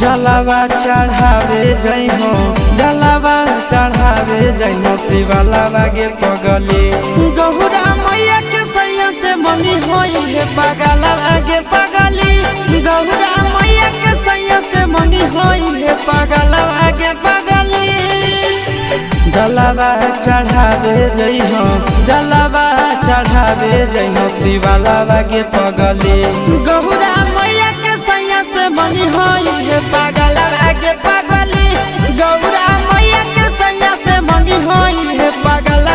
जलावा चढ़ावे जइहो जलावा चढ़ावे जइहो शिवलावा गे पगली गौरा मैया के सैया से मंगी होई है पगलावा गे पगली गौरा मैया के सैया से मंगी होई है पगलावा गे पगली जलावा चढ़ावे जइहो जलावा चढ़ावे जइहो शिवलावा गे पगली गौरा मैया के सैया से मंगी होई है पगलावा गे पगली गौरा मैया के सैया से मंगी होई है पगला